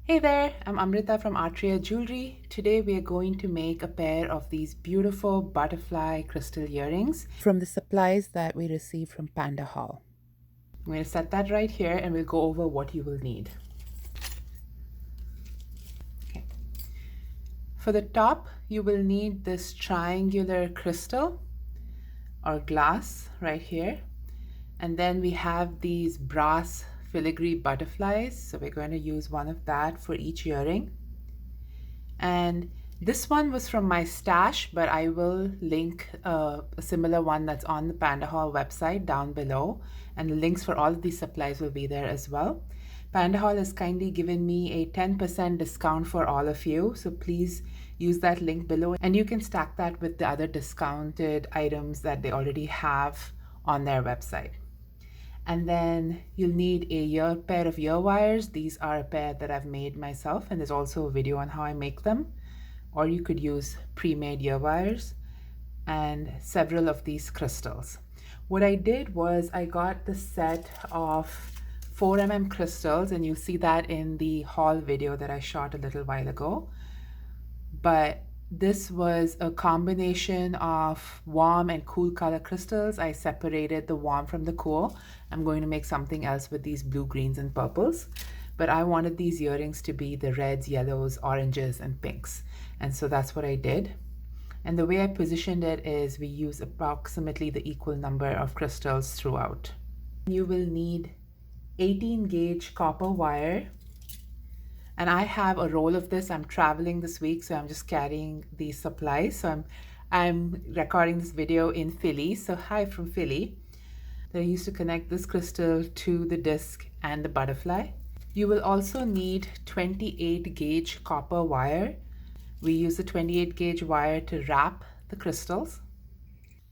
Hey there, I'm Amrita from Artria Jewelry. Today we are going to make a pair of these beautiful butterfly crystal earrings from the supplies that we received from Pandahall. I'm going to set that right here and we'll go over what you will need. Okay. For the top, you will need this triangular crystal or glass right here. And then we have these brass filigree butterflies. So we're going to use one of that for each earring. And this one was from my stash, but I will link a similar one that's on the Pandahall website down below. And the links for all of these supplies will be there as well. Pandahall has kindly given me a 10% discount for all of you. So please use that link below. And you can stack that with the other discounted items that they already have on their website. And then you'll need a pair of ear wires. These are a pair that I've made myself, and there's also a video on how I make them. Or you could use pre-made ear wires and several of these crystals. What I did was I got the set of 4mm crystals, and you'll see that in the haul video that I shot a little while ago. But this was a combination of warm and cool color crystals. I separated the warm from the cool. I'm going to make something else with these blue, greens, and purples. But I wanted these earrings to be the reds, yellows, oranges, and pinks. And so that's what I did. And the way I positioned it is we use approximately the equal number of crystals throughout. You will need 18 gauge copper wire. And I have a roll of this. I'm traveling this week, so I'm just carrying these supplies. So I'm recording this video in Philly. So hi from Philly. I used to connect this crystal to the disc and the butterfly. You will also need 28 gauge copper wire. We use the 28 gauge wire to wrap the crystals.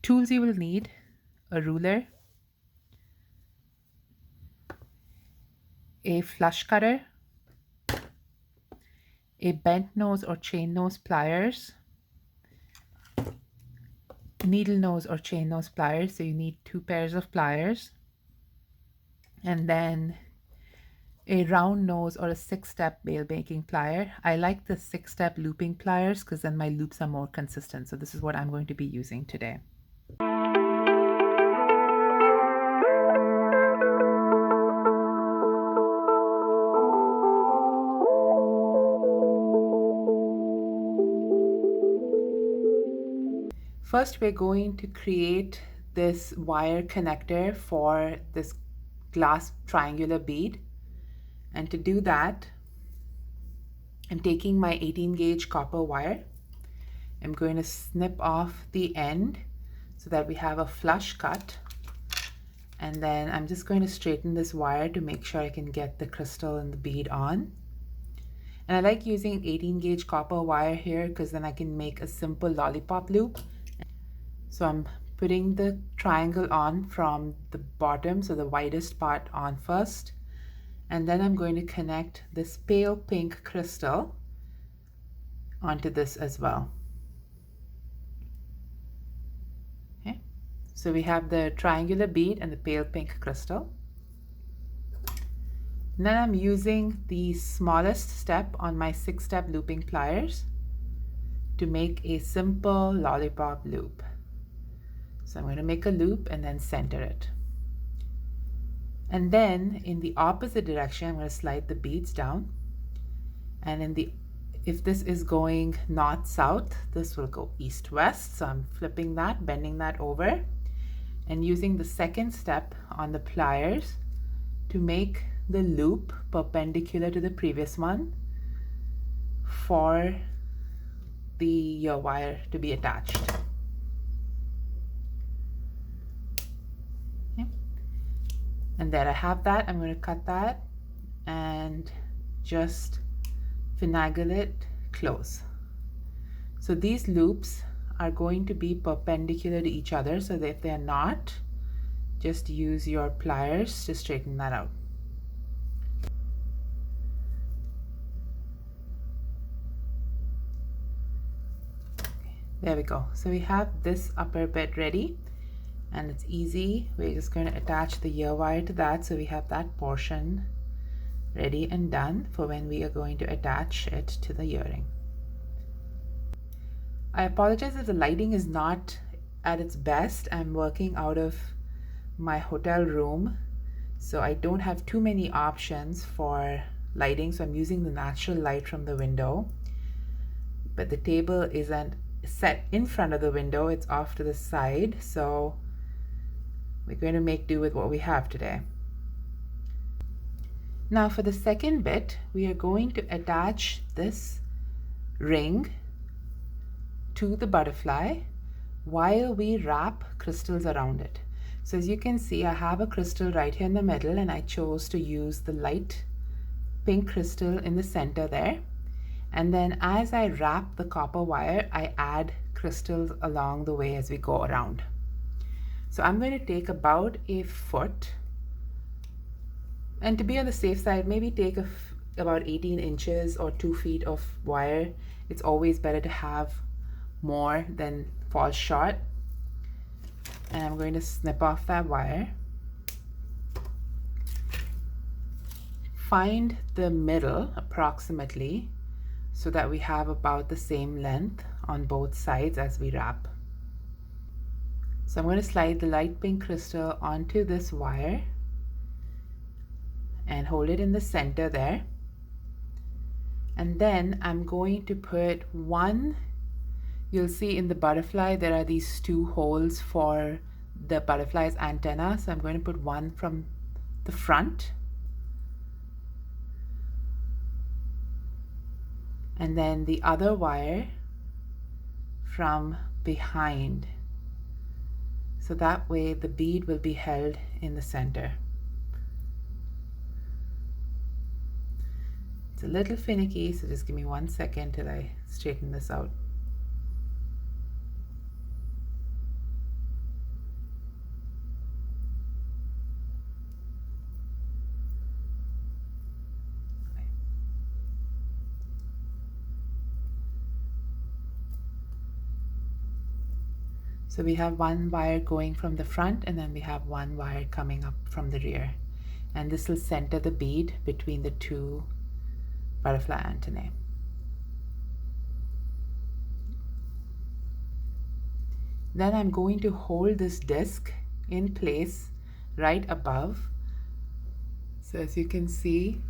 Tools you will need: a ruler, a flush cutter, a bent nose or chain nose pliers, needle nose or chain nose pliers, so you need 2 pairs of pliers, and then a round nose or a 6-step bail making plier. I like the 6-step looping pliers because then my loops are more consistent. So this is what I'm going to be using today. First, we're going to create this wire connector for this glass triangular bead. And to do that, I'm taking my 18 gauge copper wire. I'm going to snip off the end so that we have a flush cut. And then I'm just going to straighten this wire to make sure I can get the crystal and the bead on. And I like using 18 gauge copper wire here because then I can make a simple lollipop loop. So I'm putting the triangle on from the bottom, so the widest part on first. And then I'm going to connect this pale pink crystal onto this as well. Okay, so we have the triangular bead and the pale pink crystal. And then I'm using the smallest step on my 6-step looping pliers to make a simple lollipop loop. So I'm going to make a loop and then center it. And then in the opposite direction, I'm going to slide the beads down. And if this is going north-south, this will go east-west. So I'm flipping that, bending that over, and using the second step on the pliers to make the loop perpendicular to the previous one for the ear wire to be attached. And there I have that. I'm going to cut that and just finagle it close. So these loops are going to be perpendicular to each other, so that if they're not, just use your pliers to straighten that out. There we go. So we have this upper bit ready. And it's easy. We're just going to attach the ear wire to that, so we have that portion ready and done for when we are going to attach it to the earring. I apologize if the lighting is not at its best. I'm working out of my hotel room, so I don't have too many options for lighting, so I'm using the natural light from the window. But the table isn't set in front of the window, it's off to the side, so we're going to make do with what we have today. Now for the second bit, we are going to attach this ring to the butterfly while we wrap crystals around it. So as you can see, I have a crystal right here in the middle, and I chose to use the light pink crystal in the center there. And then as I wrap the copper wire, I add crystals along the way as we go around. So I'm going to take about a foot, and to be on the safe side, maybe take about 18 inches or 2 feet of wire. It's always better to have more than fall short. And I'm going to snip off that wire. Find the middle approximately so that we have about the same length on both sides as we wrap. So I'm going to slide the light pink crystal onto this wire and hold it in the center there. And then I'm going to put one, you'll see in the butterfly there are these 2 holes for the butterfly's antenna. So I'm going to put one from the front and then the other wire from behind. So that way the bead will be held in the center. It's a little finicky, so just give me 1 second till I straighten this out. So we have one wire going from the front, and then we have one wire coming up from the rear. And this will center the bead between the 2 butterfly antennae. Then I'm going to hold this disc in place right above. So as you can see,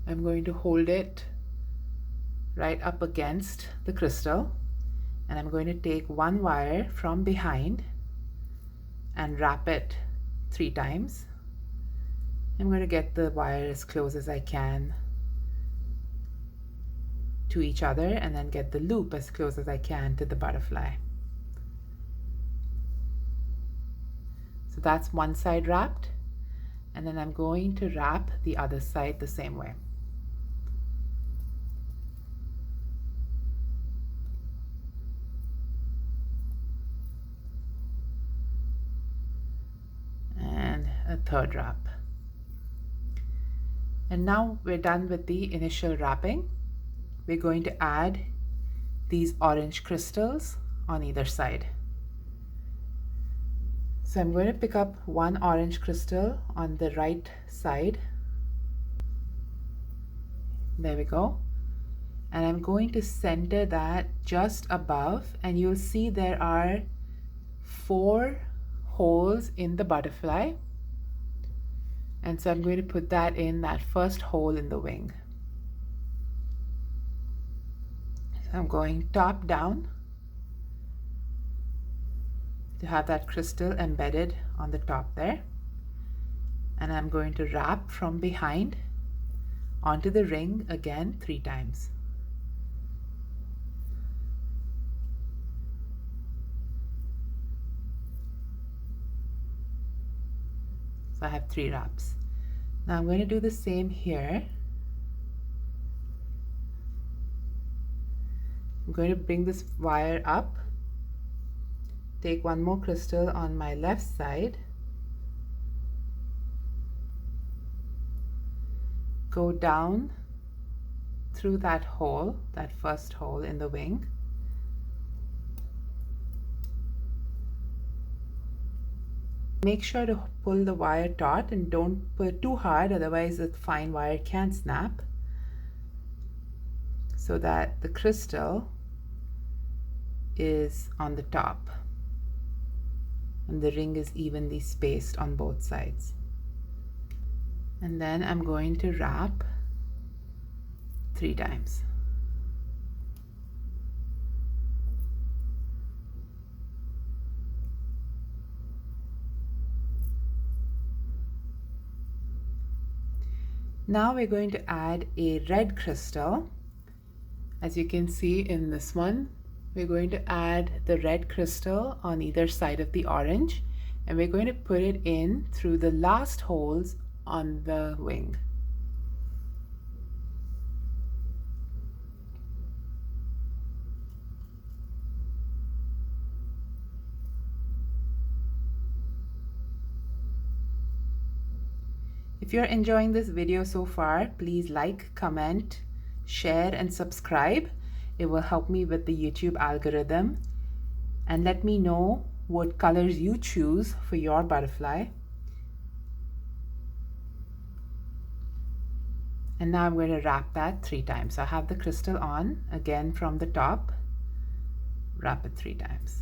I'm going to hold it right up against the crystal. And I'm going to take one wire from behind and wrap it 3 times. I'm going to get the wire as close as I can to each other, and then get the loop as close as I can to the butterfly. So that's one side wrapped, and then I'm going to wrap the other side the same way. A third wrap. And now we're done with the initial wrapping. We're going to add these orange crystals on either side. So I'm going to pick up one orange crystal on the right side. There we go. And I'm going to center that just above, and you'll see there are 4 holes in the butterfly. And so I'm going to put that in that first hole in the wing. So I'm going top down to have that crystal embedded on the top there. And I'm going to wrap from behind onto the ring again 3 times. So I have 3 wraps. Now I'm going to do the same here. I'm going to bring this wire up, take one more crystal on my left side, go down through that hole, that first hole in the wing, Make sure to pull the wire taut and don't pull it too hard, otherwise the fine wire can snap, so that the crystal is on the top and the ring is evenly spaced on both sides. And then I'm going to wrap 3 times. Now we're going to add a red crystal. As you can see in this one, we're going to add the red crystal on either side of the orange, and we're going to put it in through the last holes on the wing. If you're enjoying this video so far, please like, comment, share, and subscribe. It will help me with the YouTube algorithm. And let me know what colors you choose for your butterfly. And now I'm going to wrap that 3 times. So I have the crystal on, again from the top, wrap it 3 times.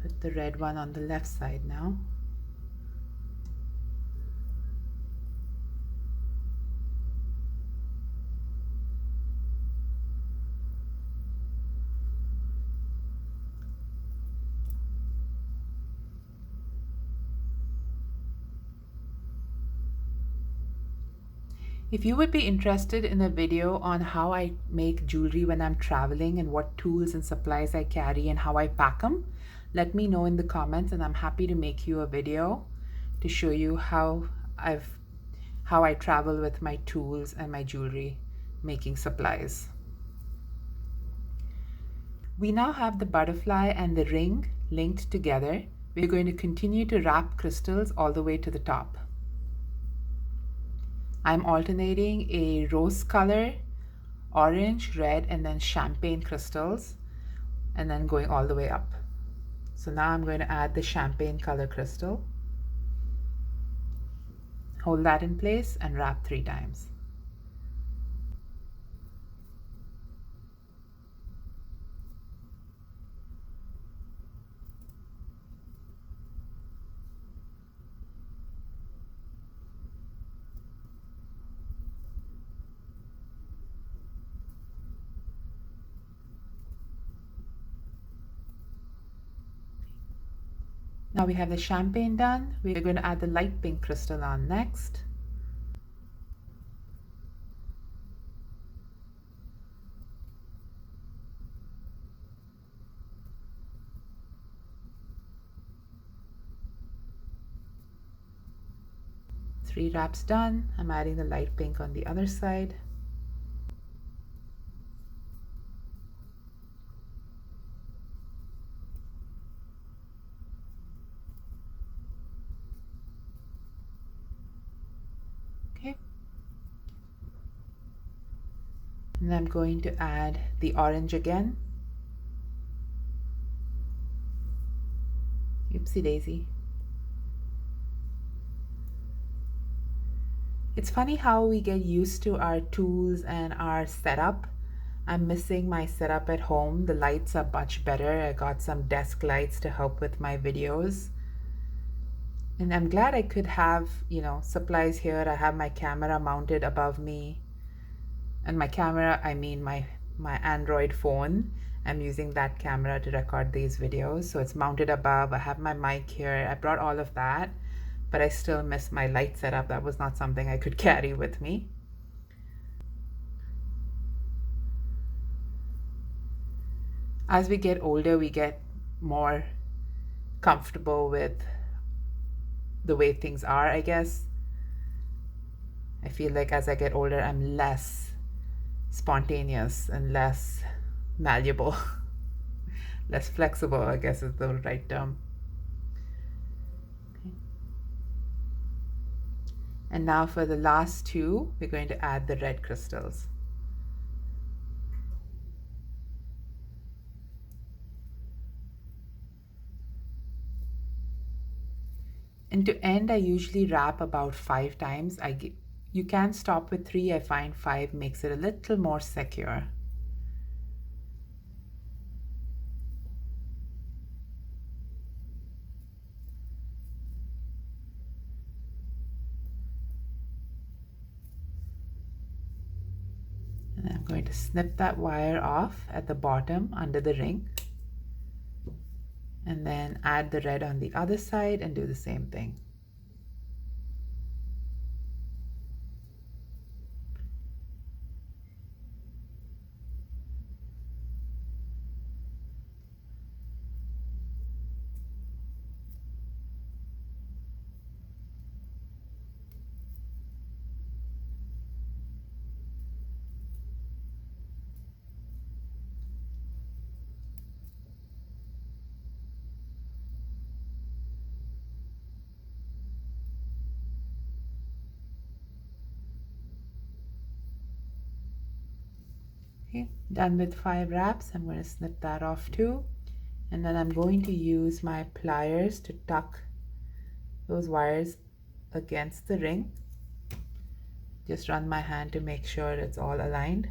Put the red one on the left side now. If you would be interested in a video on how I make jewelry when I'm traveling and what tools and supplies I carry and how I pack them, let me know in the comments, and I'm happy to make you a video to show you how I travel with my tools and my jewelry making supplies. We now have the butterfly and the ring linked together. We're going to continue to wrap crystals all the way to the top. I'm alternating a rose color, orange, red, and then champagne crystals, and then going all the way up. So now I'm going to add the champagne color crystal. Hold that in place and wrap 3 times. Now we have the champagne done. We're going to add the light pink crystal on next. Three wraps done. I'm adding the light pink on the other side. Okay. And I'm going to add the orange again. Oopsie daisy. It's funny how we get used to our tools and our setup. I'm missing my setup at home. The lights are much better. I got some desk lights to help with my videos. And I'm glad I could have, supplies here. I have my camera mounted above me. And my camera, I mean my Android phone. I'm using that camera to record these videos. So it's mounted above. I have my mic here. I brought all of that, but I still miss my light setup. That was not something I could carry with me. As we get older, we get more comfortable with the way things are, I guess. I feel like as I get older, I'm less spontaneous and less malleable. Less flexible, I guess is the right term. Okay. And now for the last two, we're going to add the red crystals. And to end, I usually wrap about 5 times. You can stop with 3. I find 5 makes it a little more secure. And I'm going to snip that wire off at the bottom under the ring. And then add the red on the other side and do the same thing. Okay, done with 5 wraps. I'm going to snip that off too. And then I'm going to use my pliers to tuck those wires against the ring. Just run my hand to make sure it's all aligned.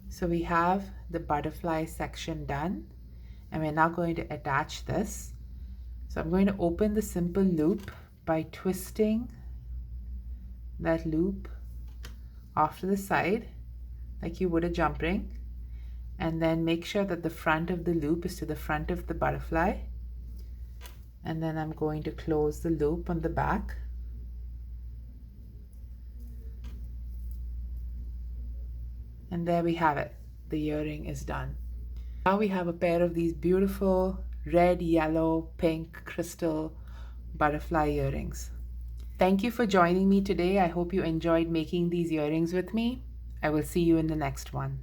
So we have the butterfly section done, and we're now going to attach this. So I'm going to open the simple loop by twisting that loop off to the side like you would a jump ring, and then make sure that the front of the loop is to the front of the butterfly, and then I'm going to close the loop on the back. And there we have it. The earring is done. Now we have a pair of these beautiful red, yellow, pink crystal butterfly earrings. Thank you for joining me today. I hope you enjoyed making these earrings with me. I will see you in the next one.